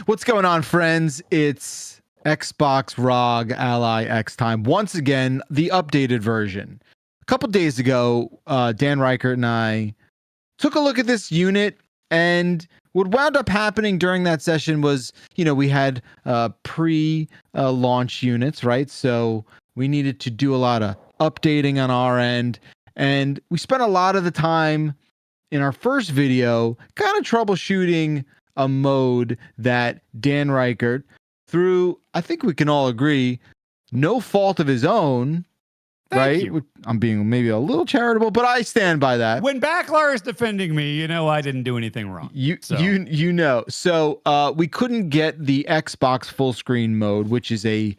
What's going on, friends? It's Xbox ROG Ally X time. Once again, the updated version. A couple days ago, Dan Reichert and I took a look at this unit, and what wound up happening during that session was, we had pre-launch units, right? So we needed to do a lot of updating on our end, and we spent a lot of the time in our first video kind of troubleshooting a mode that Dan Reichert, through, I think we can all agree, no fault of his own, Thank right? you. I'm being maybe a little charitable, but I stand by that. When Backlar is defending me, I didn't do anything wrong. So we couldn't get the Xbox full screen mode, which is a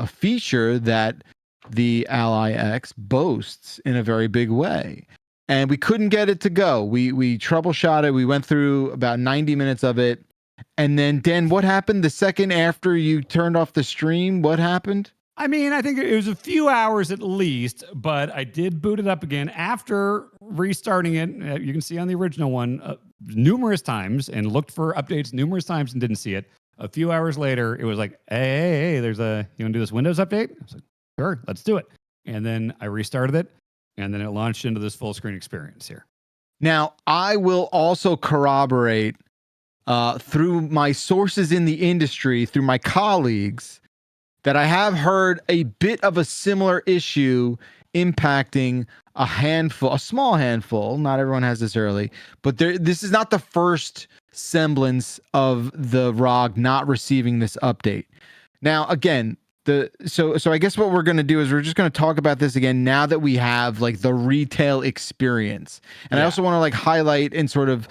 feature that the Ally X boasts in a very big way. And we couldn't get it to go. We troubleshot it. We went through about 90 minutes of it. And then, Dan, what happened the second after you turned off the stream? What happened? I mean, I think it was a few hours at least, but I did boot it up again after restarting it. You can see on the original one numerous times and looked for updates numerous times and didn't see it. A few hours later, it was like, hey, you want to do this Windows update? I was like, sure, let's do it. And then I restarted it. And then it launched into this full screen experience here. Now, I will also corroborate through my sources in the industry, through my colleagues, that I have heard a bit of a similar issue impacting a small handful. Not everyone has this early, but this is not the first semblance of the ROG not receiving this update. Now, again, so I guess what we're going to do is we're just going to talk about this again now that we have like the retail experience. And I also want to like highlight and sort of,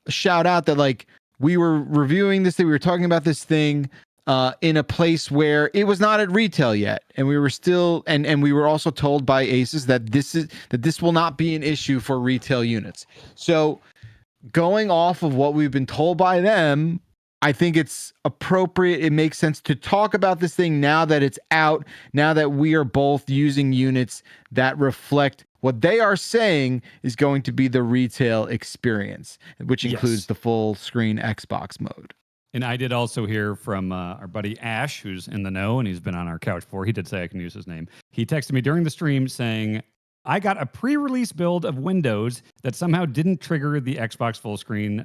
shout out that like we were reviewing this thing, we were talking about this thing in a place where it was not at retail yet. And we were still, and we were also told by Asus that this will not be an issue for retail units. So going off of what we've been told by them, I think it's appropriate. It makes sense to talk about this thing now that it's out, now that we are both using units that reflect what they are saying is going to be the retail experience, which includes the full screen Xbox mode. And I did also hear from our buddy Ash, who's in the know, and he's been on our couch before. He did say I can use his name. He texted me during the stream saying, I got a pre-release build of Windows that somehow didn't trigger the Xbox full screen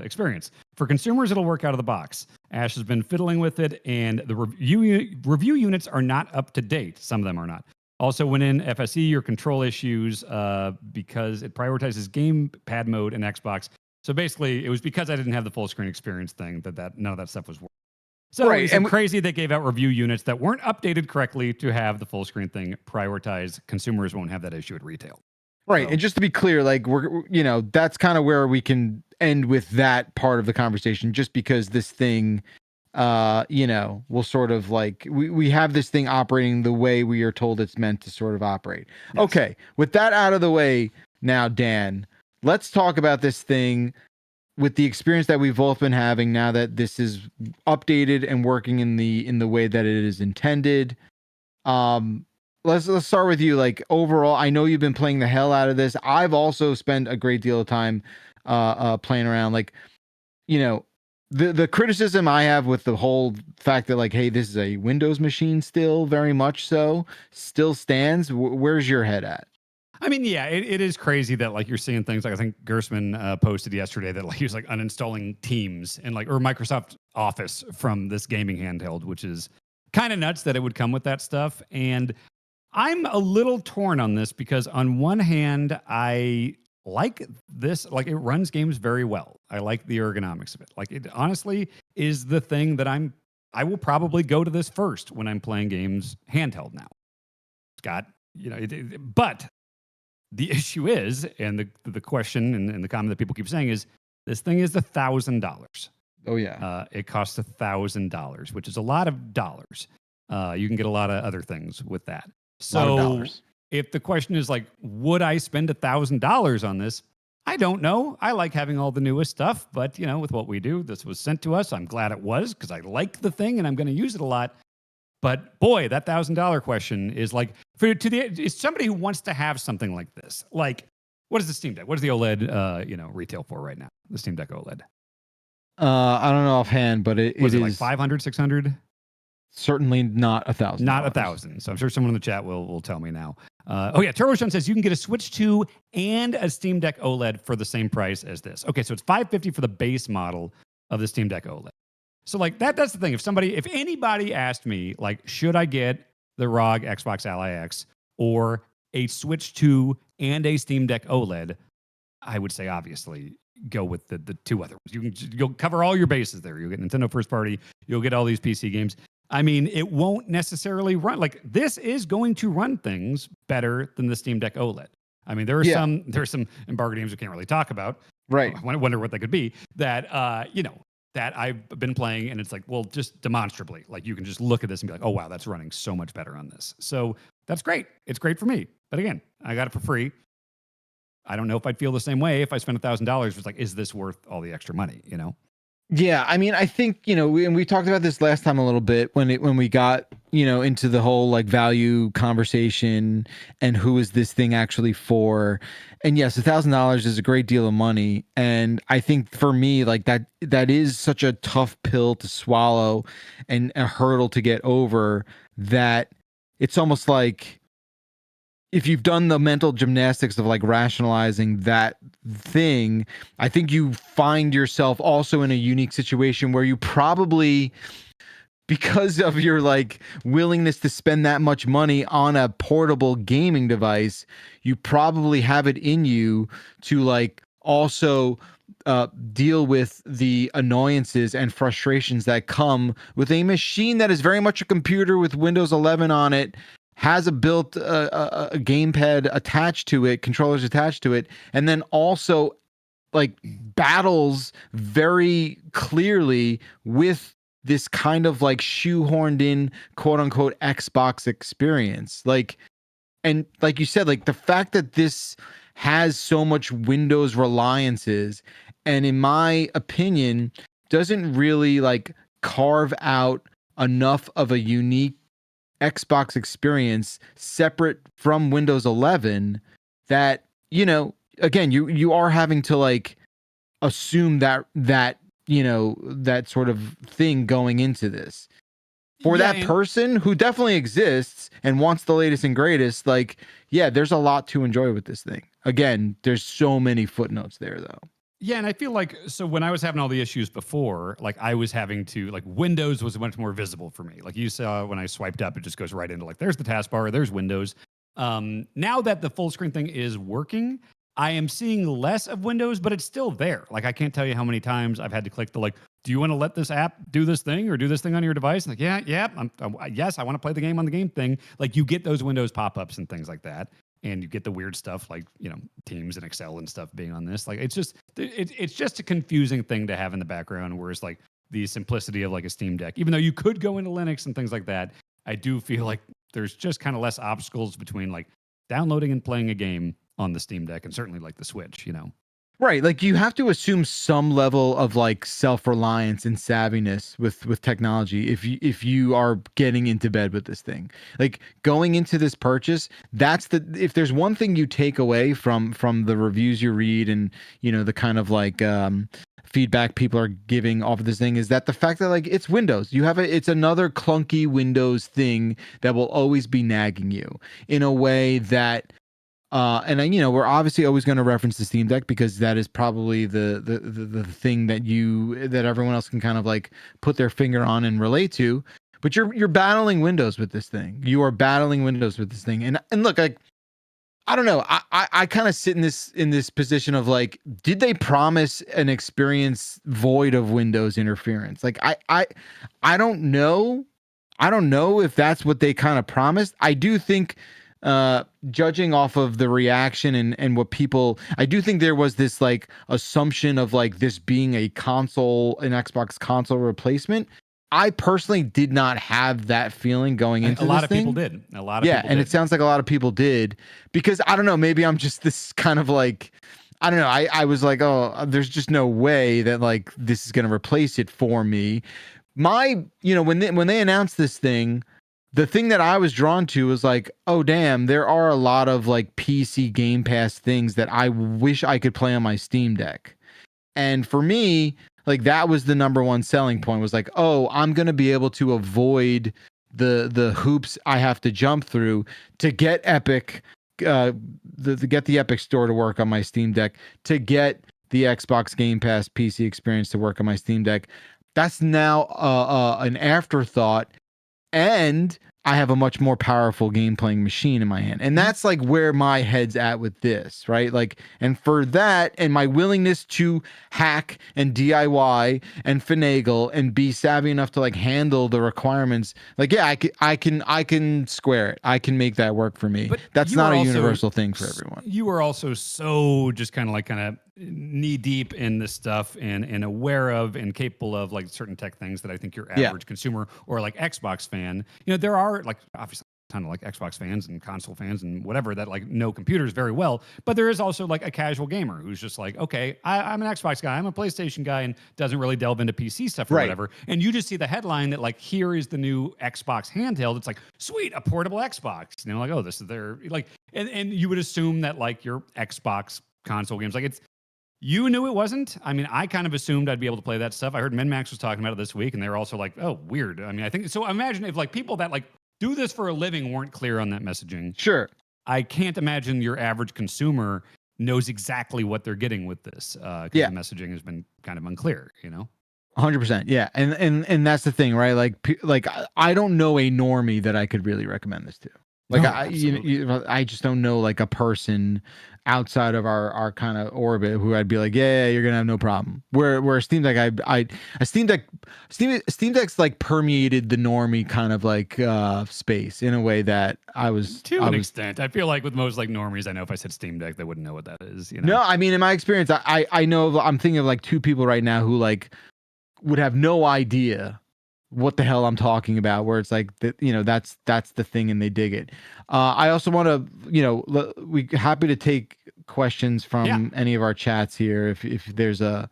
experience. For consumers, it'll work out of the box. Ash has been fiddling with it, and the review units are not up to date. Some of them are not. Also, when in FSE or control issues, because it prioritizes gamepad mode in Xbox. So basically, it was because I didn't have the full screen experience thing that none of that stuff was working. So it's crazy they gave out review units that weren't updated correctly to have the full screen thing prioritized. Consumers won't have that issue at retail. Right. So, and just to be clear, like that's kind of where we can end with that part of the conversation, just because this thing, will sort of like, we have this thing operating the way we are told it's meant to sort of operate. Yes. Okay. With that out of the way now, Dan, let's talk about this thing with the experience that we've both been having now that this is updated and working in the way that it is intended. Let's start with you. Like, overall, I know you've been playing the hell out of this. I've also spent a great deal of time playing around. Like, the criticism I have with the whole fact that like, hey, this is a Windows machine still, very much so, still stands. Where's your head at? I mean, yeah, it is crazy that like you're seeing things like I think Gersman posted yesterday that like he was like uninstalling Teams and like or Microsoft Office from this gaming handheld, which is kind of nuts that it would come with that stuff. And I'm a little torn on this because on one hand, I like this, like it runs games very well. I like the ergonomics of it. Like it honestly is the thing that I will probably go to this first when I'm playing games handheld now. It's got, but the issue is, and the question and the comment that people keep saying is, this thing is $1,000. Oh yeah. It costs $1,000, which is a lot of dollars. You can get a lot of other things with that. So if the question is like, would I spend $1,000 on this? I don't know. I like having all the newest stuff, but with what we do, this was sent to us. I'm glad it was because I like the thing and I'm going to use it a lot. But boy, that $1,000 question is like it's somebody who wants to have something like this. Like, what is the Steam Deck? What is the OLED, retail for right now? The Steam Deck OLED. I don't know offhand, but it Was it is like 500, 600? certainly not $1,000. Not 1,000. So I'm sure someone in the chat will tell me now. Oh yeah, TurboShun says you can get a Switch 2 and a Steam Deck OLED for the same price as this. Okay, so it's $550 for the base model of the Steam Deck OLED. So like that's the thing. If anybody asked me like, should I get the ROG Xbox Ally X or a Switch 2 and a Steam Deck OLED, I would say obviously go with the two other ones. You'll cover all your bases there. You'll get Nintendo first party. You'll get all these PC games. I mean, it won't necessarily run like this is going to run things better than the Steam Deck OLED. I mean, there are some embargo games we can't really talk about. Right. I wonder what they could be that that I've been playing, and it's like, well, just demonstrably, like you can just look at this and be like, oh wow, that's running so much better on this. So that's great. It's great for me. But again, I got it for free. I don't know if I'd feel the same way if I spent $1,000. It's like, is this worth all the extra money? Yeah, I mean, I think, and we talked about this last time a little bit when we got, into the whole like value conversation and who is this thing actually for? And yes, $1,000 is a great deal of money. And I think for me, like that is such a tough pill to swallow and a hurdle to get over that it's almost like, if you've done the mental gymnastics of like rationalizing that thing, I think you find yourself also in a unique situation where you probably, because of your like willingness to spend that much money on a portable gaming device, you probably have it in you to like also deal with the annoyances and frustrations that come with a machine that is very much a computer with Windows 11 on it, has a built a gamepad attached to it, controllers attached to it, and then also like battles very clearly with this kind of like shoehorned in quote unquote Xbox experience. Like, and like you said, like the fact that this has so much Windows reliances, and in my opinion, doesn't really like carve out enough of a unique Xbox experience separate from Windows 11 that, again, you are having to like assume that that sort of thing going into this. For that person who definitely exists and wants the latest and greatest, like, yeah, there's a lot to enjoy with this thing. Again, there's so many footnotes there though. Yeah, and I feel like, so when I was having all the issues before, like I was having to, like Windows was much more visible for me. Like you saw when I swiped up, it just goes right into like, there's the taskbar, there's Windows. Now that the full screen thing is working, I am seeing less of Windows, but it's still there. Like I can't tell you how many times I've had to click the like, do you want to let this app do this thing or do this thing on your device? And like, yeah, yes, I want to play the game on the game thing. Like you get those Windows pop-ups and things like that. And you get the weird stuff like, Teams and Excel and stuff being on this. Like, it's just a confusing thing to have in the background, whereas like the simplicity of like a Steam Deck, even though you could go into Linux and things like that, I do feel like there's just kind of less obstacles between like downloading and playing a game on the Steam Deck and certainly like the Switch, Right. Like you have to assume some level of like self-reliance and savviness with technology if you are getting into bed with this thing. Like going into this purchase, if there's one thing you take away from the reviews you read and the kind of like feedback people are giving off of this thing, is that the fact that like it's Windows, it's another clunky Windows thing that will always be nagging you in a way that and we're obviously always going to reference the Steam Deck because that is probably the thing that everyone else can kind of like put their finger on and relate to. But you're battling Windows with this thing. You are battling Windows with this thing. And look, like I don't know. I kind of sit in this position of like, did they promise an experience void of Windows interference? Like I don't know. I don't know if that's what they kind of promised. I do think judging off of the reaction and what people, I do think there was this like assumption of like this being an Xbox console replacement. I personally did not have that feeling going into this thing. A lot of people did. And it sounds like a lot of people did, because I don't know, maybe I'm just this kind of like, I don't know. I was like, oh, there's just no way that like this is going to replace it for me. When they announced this thing, the thing that I was drawn to was like, oh, damn, there are a lot of like PC Game Pass things that I wish I could play on my Steam Deck. And for me, like that was the number one selling point, was like, oh, I'm going to be able to avoid the hoops I have to jump through to get Epic, to get the Epic store to work on my Steam Deck, to get the Xbox Game Pass PC experience to work on my Steam Deck. That's now an afterthought, and I have a much more powerful game playing machine in my hand. And that's like where my head's at with this, right? Like, and for that, and my willingness to hack and DIY and finagle and be savvy enough to like handle the requirements, like, yeah, I can square it. I can make that work for me. But that's not a universal thing for everyone. You are also so just kind of knee deep in this stuff and aware of and capable of like certain tech things that I think your average consumer or like Xbox fan, there are like obviously a ton of like Xbox fans and console fans and whatever that like know computers very well, but there is also like a casual gamer who's just like, okay, I'm an Xbox guy, I'm a PlayStation guy, and doesn't really delve into PC stuff or whatever. And you just see the headline that like, here is the new Xbox handheld. It's like, sweet, a portable Xbox. Like, oh, this is their like, and you would assume that like your Xbox console games, like you knew it wasn't. I mean, I kind of assumed I'd be able to play that stuff. I heard MinMax was talking about it this week, and they were also like, oh, weird. I mean, I think so. Imagine if like people that like do this for a living weren't clear on that messaging. Sure. I can't imagine your average consumer knows exactly what they're getting with this, because the messaging has been kind of unclear, 100%. Yeah. And that's the thing, right? Like I don't know a normie that I could really recommend this to. Like, no, I just don't know like a person outside of our kind of orbit who I'd be like, yeah, you're gonna have no problem. Where Steam Deck, Steam Deck's like permeated the normie kind of like space in a way that I was to an extent. I feel like with most like normies, I know if I said Steam Deck, they wouldn't know what that is. No, I mean, in my experience, I know I'm thinking of like two people right now who like would have no idea what the hell I'm talking about, where it's like that, that's the thing and they dig it. I also want to, we happy to take questions from any of our chats here. If there's a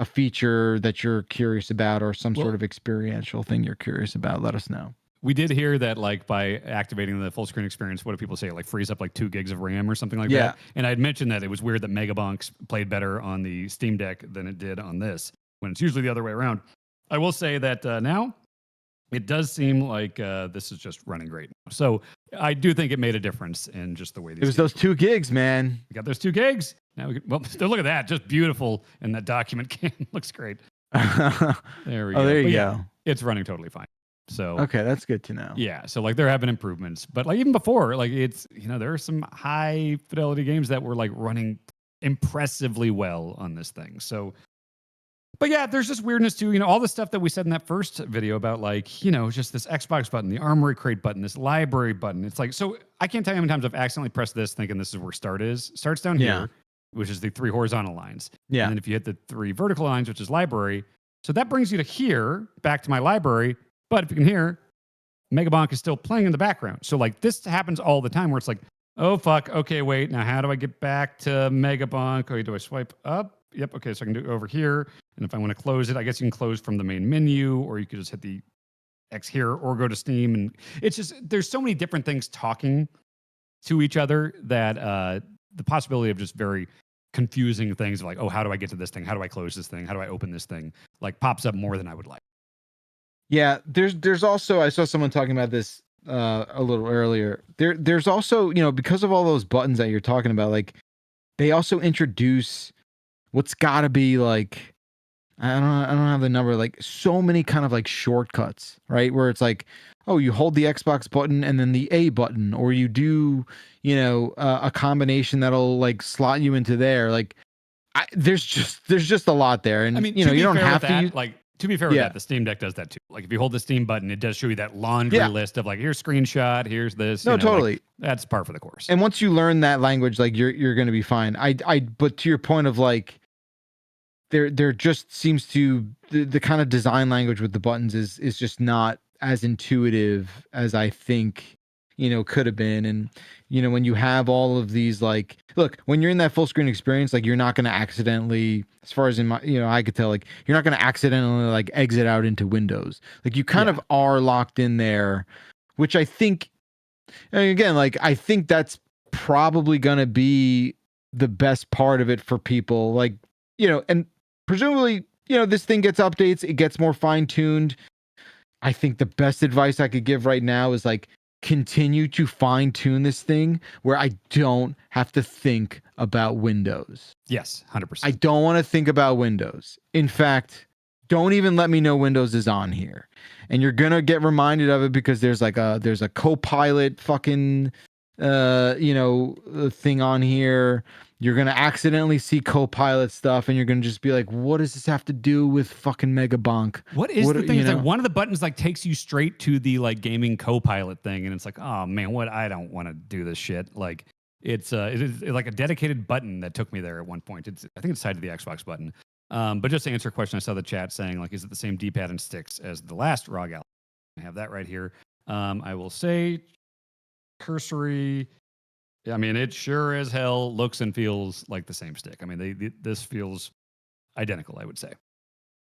feature that you're curious about or some sort of experiential thing you're curious about, let us know. We did hear that like by activating the full screen experience, what do people say? Like frees up like 2 gigs of RAM or something like that. And I had mentioned that it was weird that Megabonks played better on the Steam Deck than it did on this, when it's usually the other way around. I will say that now it does seem like this is just running great. So I do think it made a difference in just the way these. It was those 2 gigs, man. We got those 2 gigs. Now we can, look at that, just beautiful, and that document cam looks great. There we go. Oh, there you go. It's running totally fine. So okay, that's good to know. Yeah, so like there have been improvements, but like even before, like it's there are some high fidelity games that were like running impressively well on this thing. So. But yeah, there's just weirdness too. All the stuff that we said in that first video about like, just this Xbox button, the Armory Crate button, this library button. It's like, so I can't tell you how many times I've accidentally pressed this thinking this is where start is. Start's down here, which is the 3 horizontal lines. Yeah. And then if you hit the 3 vertical lines, which is library. So that brings you to here, back to my library. But if you can hear, Megabonk is still playing in the background. So like this happens all the time where it's like, oh, fuck. Okay, wait. Now how do I get back to Megabonk? Oh, do I swipe up? Yep. Okay. So I can do it over here. And if I want to close it, I guess you can close from the main menu, or you could just hit the X here or go to Steam. And it's just, there's so many different things talking to each other that the possibility of just very confusing things like, oh, how do I get to this thing? How do I close this thing? How do I open this thing? Like pops up more than I would like. Yeah. There's also, I saw someone talking about this a little earlier. There's also, because of all those buttons that you're talking about, like they also introduce what's got to be like, I don't have the number, like so many kind of like shortcuts, right? Where it's like, oh, you hold the Xbox button and then the A button, or you do, a combination that'll like slot you into there. Like there's just a lot there. And I mean, you don't have to to be fair with that, the Steam Deck does that too. Like if you hold the Steam button, it does show you that laundry list of like, here's screenshot, here's this. No, totally. Like, that's par for the course. And once you learn that language, like you're going to be fine. But to your point of like, there just seems to the kind of design language with the buttons is just not as intuitive as I think could have been. And when you have all of these, like, look, when you're in that full screen experience, like you're not going to accidentally, as far as in my I could tell, like you're not going to accidentally like exit out into Windows. Like you kind of are locked in there, which I think, and again, like I think that's probably going to be the best part of it for people, like and presumably this thing gets updates, it gets more fine-tuned. I think the best advice I could give right now is like continue to fine-tune this thing where I don't have to think about Windows. Yes, 100%. I don't want to think about Windows. In fact, don't even let me know Windows is on here. And you're gonna get reminded of it because there's a Copilot fucking thing on here. You're gonna accidentally see Copilot stuff, and you're gonna just be like, "What does this have to do with fucking Megabonk?" What is the thing? It's like one of the buttons like takes you straight to the like gaming Copilot thing, and it's like, oh man, what? I don't want to do this shit. Like it is like a dedicated button that took me there at one point. I think it's tied to the Xbox button. But just to answer a question, I saw the chat saying like, is it the same D-pad and sticks as the last ROG Ally? I have that right here. I will say cursory. I mean, it sure as hell looks and feels like the same stick. I mean, this feels identical, I would say.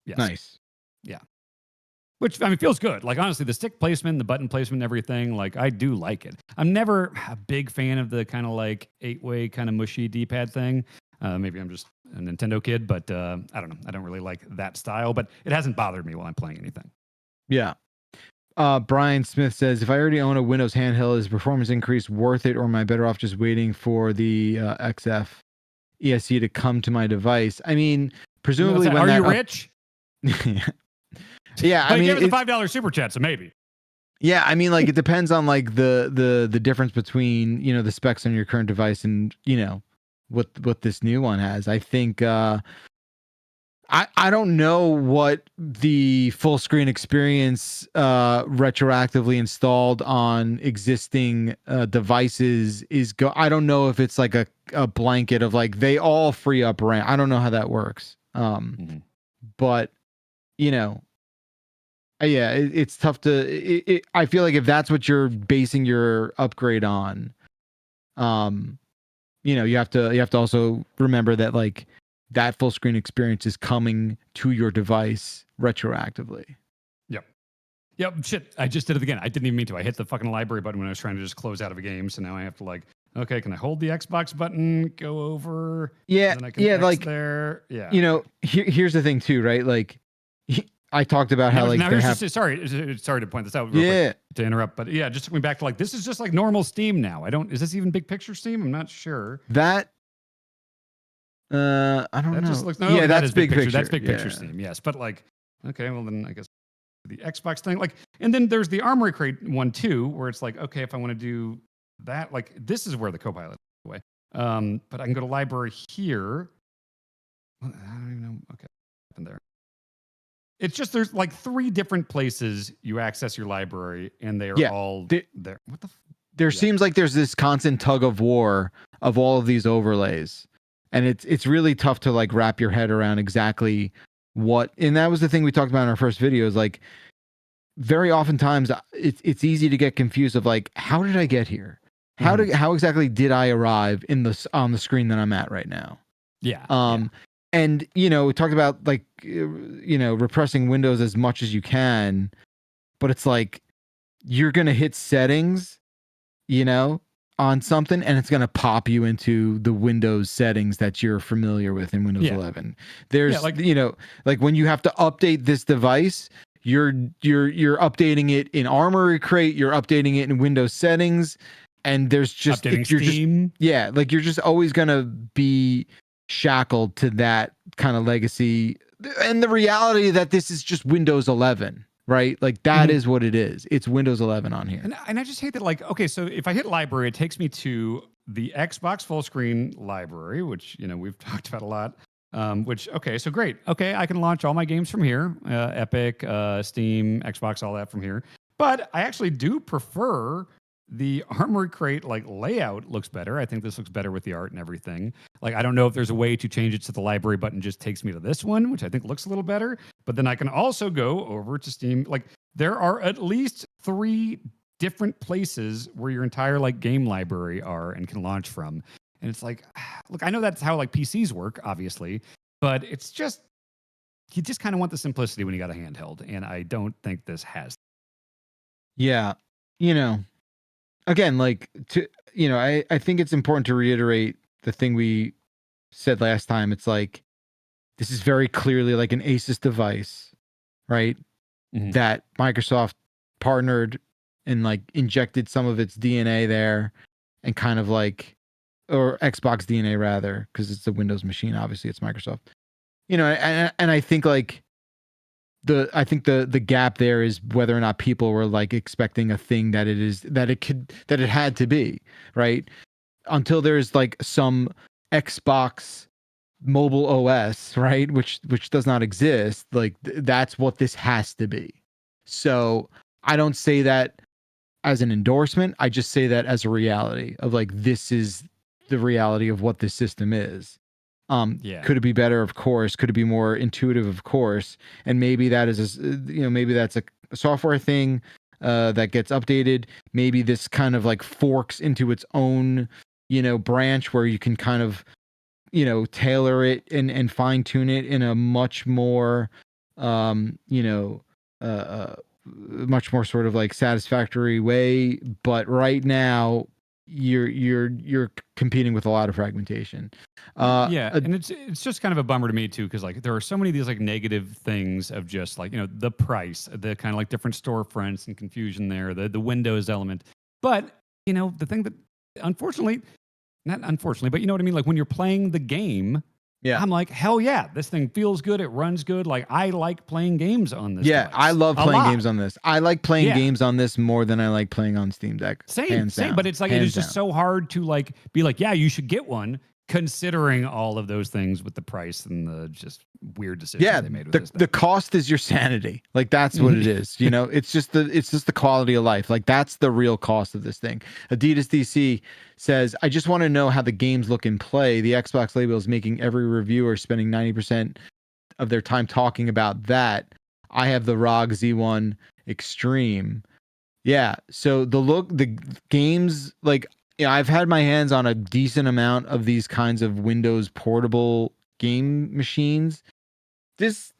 Yes. Nice. Yeah. Which, I mean, feels good. Like, honestly, the stick placement, the button placement, and everything, like, I do like it. I'm never a big fan of the kind of like 8-way kind of mushy D-pad thing. Maybe I'm just a Nintendo kid, but I don't know. I don't really like that style, but it hasn't bothered me while I'm playing anything. Yeah. Brian Smith says, if I already own a Windows handheld, is performance increase worth it, or am I better off just waiting for the XF ESC to come to my device? I mean, presumably, are you rich? Yeah, I mean, gave us a $5 super chat, so maybe. Yeah, I mean, like it depends on like the difference between the specs on your current device and what this new one has. I think I don't know what the full screen experience retroactively installed on existing devices is. I don't know if it's like a blanket of like they all free up RAM. I don't know how that works. But yeah, it's tough to. I feel like if that's what you're basing your upgrade on, you have to also remember that like that full screen experience is coming to your device retroactively. Yep. Shit. I just did it again. I didn't even mean to. I hit the fucking library button when I was trying to just close out of a game. So now I have to like, okay, can I hold the Xbox button, go over? Yeah. Yeah. X like there. Yeah. Here's the thing too, right? Like I talked about how like now sorry to point this out. Real quick, to interrupt, but yeah, just took me back to like, this is just like normal Steam now. Is this even big picture Steam? I'm not sure. That, I don't know. Just looks, that's big picture. That's big picture Steam. Yes. But like, okay, well then I guess the Xbox thing, like, and then there's the Armory Crate one too, where it's like, okay, if I want to do that, like this is where the Copilot is away. But I can go to library here. I don't even know. Okay. What happened there? It's just there's like 3 different places you access your library, and they are all there. What the? There seems like there's this constant tug of war of all of these overlays, and it's really tough to like wrap your head around exactly what. And that was the thing we talked about in our first video. Is like very oftentimes it's easy to get confused of like, how did I get here? How exactly did I arrive on the screen that I'm at right now? Yeah. And, we talked about like, repressing Windows as much as you can, but it's like, you're going to hit settings, on something, and it's going to pop you into the Windows settings that you're familiar with in Windows 11. There's, like when you have to update this device, you're updating it in Armory Crate, you're updating it in Windows settings, and there's just, Steam. you're just always going to be shackled to that kind of legacy, and the reality that this is just Windows 11, right? Like that is what it is. It's Windows 11 on here. And I just hate that, like, okay, so if I hit library, it takes me to the Xbox full screen library, which, we've talked about a lot. Okay, so great. Okay, I can launch all my games from here, Epic, Steam, Xbox, all that from here. But I actually do prefer the Armory Crate like layout looks better. I think this looks better with the art and everything. Like, I don't know if there's a way to change it so the library button just takes me to this one, which I think looks a little better. But then I can also go over to Steam. Like, there are at least 3 different places where your entire like game library are and can launch from. And it's like, look, I know that's how like PCs work, obviously, but it's just, you just kind of want the simplicity when you got a handheld. And I don't think this has. Yeah. Again, like I think it's important to reiterate the thing we said last time. It's like, this is very clearly like an Asus device, right? Mhm. That Microsoft partnered and like injected some of its DNA there and kind of like, or Xbox DNA rather, because it's a Windows machine. Obviously, it's Microsoft. You know, and I think like the gap there is whether or not people were like expecting a thing that it had to be, right? Until there's like some Xbox mobile OS, right? Which does not exist. Like that's what this has to be. So I don't say that as an endorsement. I just say that as a reality of like, this is the reality of what this system is. Could it be better? Of course. Could it be more intuitive? Of course. And maybe that is, maybe that's a software thing that gets updated. Maybe this kind of like forks into its own, branch where you can kind of, tailor it and fine tune it in a much more, much more sort of like satisfactory way. But right now, you're competing with a lot of fragmentation. And it's just kind of a bummer to me too, because like there are so many of these like negative things of just like the price, the kind of like different storefronts and confusion there, the Windows element. But the thing that not unfortunately, but you know what I mean? Like when you're playing the game, I'm like, hell yeah, this thing feels good. It runs good. Like I like playing games on this. Yeah, device I love playing lot. games on this. I like playing games on this more than I like playing on Steam Deck. Same. But it's like, it is just so hard to like be like, yeah, you should get one, considering all of those things with the price and the just weird decisions they made with this thing. The cost is your sanity. Like that's what it is. It's just the quality of life. Like that's the real cost of this thing. Adidas DC says, I just want to know how the games look in play. The Xbox label is making every reviewer spending 90% of their time talking about that. I have the ROG Z1 Extreme. Yeah. So the games, like, I've had my hands on a decent amount of these kinds of Windows portable game machines. This,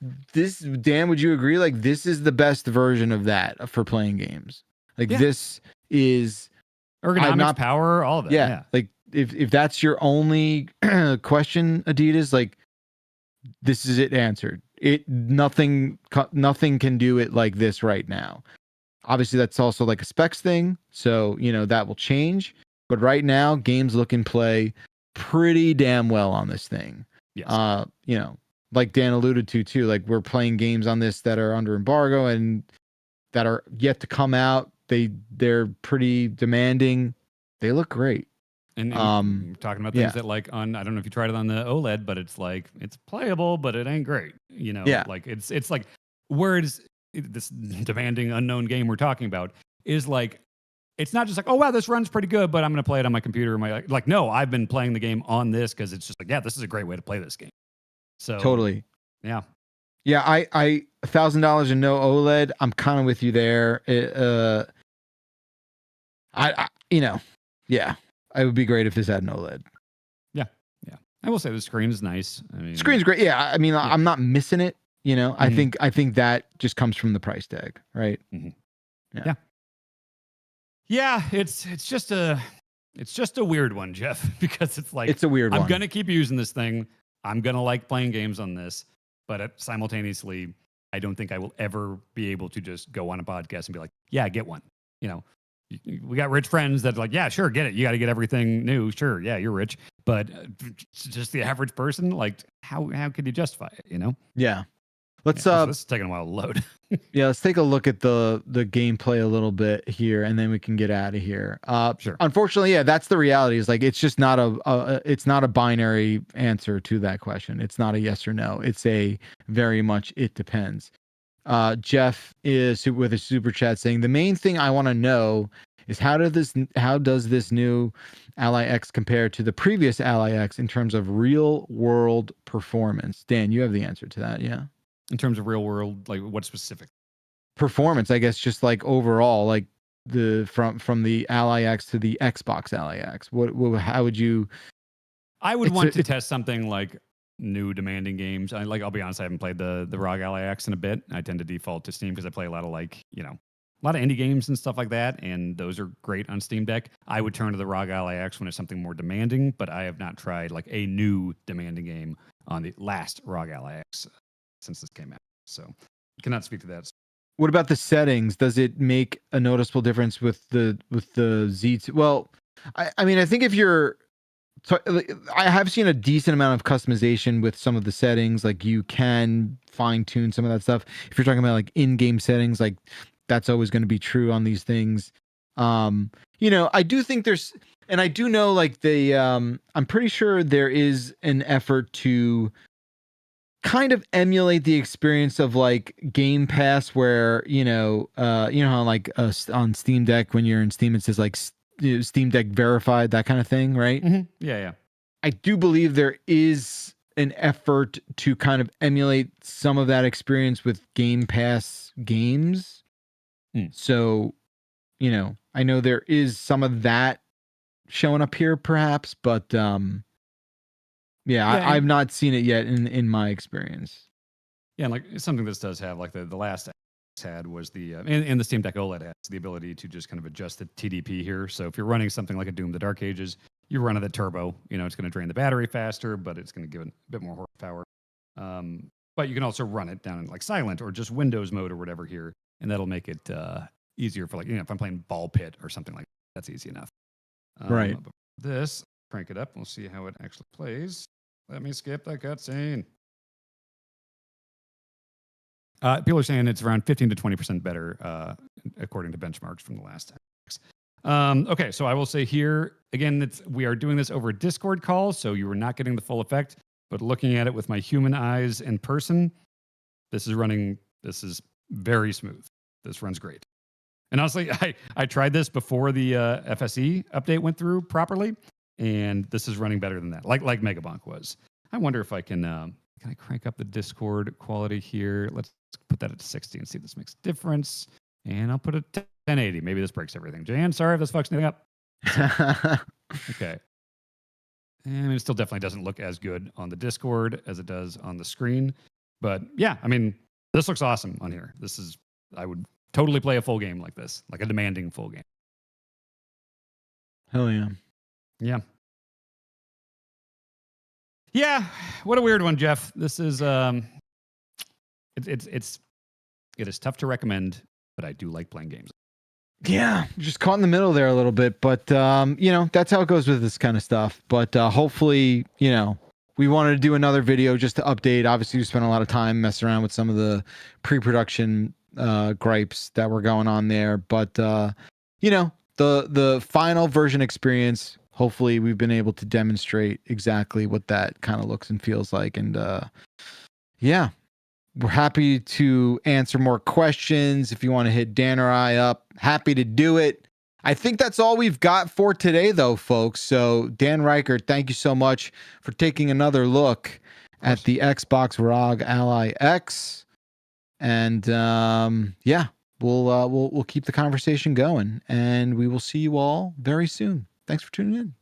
Dan, would you agree? Like, this is the best version of that for playing games. Like, this is ergonomics, power, all of it. Yeah. Like, if that's your only question, Adidas, like, this is it answered. Nothing can do it like this right now. Obviously, that's also like a specs thing, so that will change. But right now, games look and play pretty damn well on this thing. Yes. Like Dan alluded to too, like we're playing games on this that are under embargo and that are yet to come out. They're pretty demanding. They look great. And we're talking about things that like on, I don't know if you tried it on the OLED, but it's like, it's playable, but it ain't great. Like it's like, whereas this demanding unknown game we're talking about is like, it's not just like, oh wow, this runs pretty good, but I'm going to play it on my computer. Like, no, I've been playing the game on this because it's just like, yeah, this is a great way to play this game. So totally, yeah. I $1,000 and no OLED. I'm kind of with you there. It would be great if this had an OLED. Yeah. I will say the screen is nice. I mean, screen's great. Yeah, I mean, I'm not missing it. Mm-hmm. I think that just comes from the price tag, right? Mm-hmm. Yeah, it's just a weird one, Jeff, because it's like, it's a weird one. I'm gonna keep using this thing. I'm gonna like playing games on this, but simultaneously, I don't think I will ever be able to just go on a podcast and be like, yeah, get one. We got rich friends that are like, yeah, sure, get it. You got to get everything new. Sure, yeah, you're rich, but just the average person, like, how could you justify it? Yeah. Let's this is taking a while to load. Yeah, let's take a look at the gameplay a little bit here, and then we can get out of here. Sure. Unfortunately, yeah, that's the reality. Is like, it's just not it's not a binary answer to that question. It's not a yes or no. It's a very much it depends. Jeff is with a super chat saying, the main thing I want to know is how does this new Ally X compare to the previous Ally X in terms of real world performance? Dan, you have the answer to that, yeah? In terms of real world, like what specific performance? I guess just like overall, like from the Ally X to the Xbox Ally X. How would you? I would want to test something like new demanding games. I'll be honest, I haven't played the ROG Ally X in a bit. I tend to default to Steam because I play a lot of like lot of indie games and stuff like that, and those are great on Steam Deck. I would turn to the ROG Ally X when it's something more demanding, but I have not tried like a new demanding game on the last ROG Ally X since this came out. So cannot speak to that. What about the settings? Does it make a noticeable difference with the Z2? Well, I mean, I think if you're, so I have seen a decent amount of customization with some of the settings. Like you can fine tune some of that stuff. If you're talking about like in-game settings, like that's always going to be true on these things. You know, I do think there's, and I do know like I'm pretty sure there is an effort to kind of emulate the experience of like Game Pass, where you know how like on Steam Deck when you're in Steam it says like Steam Deck verified, that kind of thing, right? Mm-hmm. Yeah. I do believe there is an effort to kind of emulate some of that experience with Game Pass games. So, you know, I know there is some of that showing up here perhaps, but I've not seen it yet in my experience. Yeah, and like something this does have, like the last had was the and the Steam Deck OLED has the ability to just kind of adjust the TDP here. So if you're running something like a Doom: The Dark Ages, you run it at turbo. You know, it's going to drain the battery faster, but it's going to give it a bit more horsepower. But you can also run it down in like silent or just Windows mode or whatever here, and that'll make it easier for like, you know, if I'm playing Ball Pit or something like that, that's easy enough. Right. But this, crank it up. We'll see how it actually plays. Let me skip that cutscene. People are saying it's around 15 to 20% better, according to benchmarks from the last time. Okay, so I will say here, again, we are doing this over a Discord call, so you are not getting the full effect, but looking at it with my human eyes in person, this is very smooth. This runs great. And honestly, I tried this before the FSE update went through properly, and this is running better than that, like Megabonk was. I wonder if I can I crank up the Discord quality here? Let's put that at 60 and see if this makes a difference. And I'll put it 1080. Maybe this breaks everything. Jan, sorry if this fucks anything up. Okay. And it still definitely doesn't look as good on the Discord as it does on the screen. But yeah, I mean, this looks awesome on here. I would totally play a full game like this, like a demanding full game. Hell yeah. Yeah. Yeah, what a weird one, Jeff. This is it is tough to recommend, but I do like playing games. Yeah, just caught in the middle there a little bit, but you know, that's how it goes with this kind of stuff. But hopefully, you know, we wanted to do another video just to update. Obviously, we spent a lot of time messing around with some of the pre-production gripes that were going on there, but you know, the final version experience, hopefully we've been able to demonstrate exactly what that kind of looks and feels like. And yeah, we're happy to answer more questions. If you want to hit Dan or I up, happy to do it. I think that's all we've got for today, though, folks. So Dan Reichert, thank you so much for taking another look at the Xbox ROG Ally X. And yeah, we'll keep the conversation going, and we will see you all very soon. Thanks for tuning in.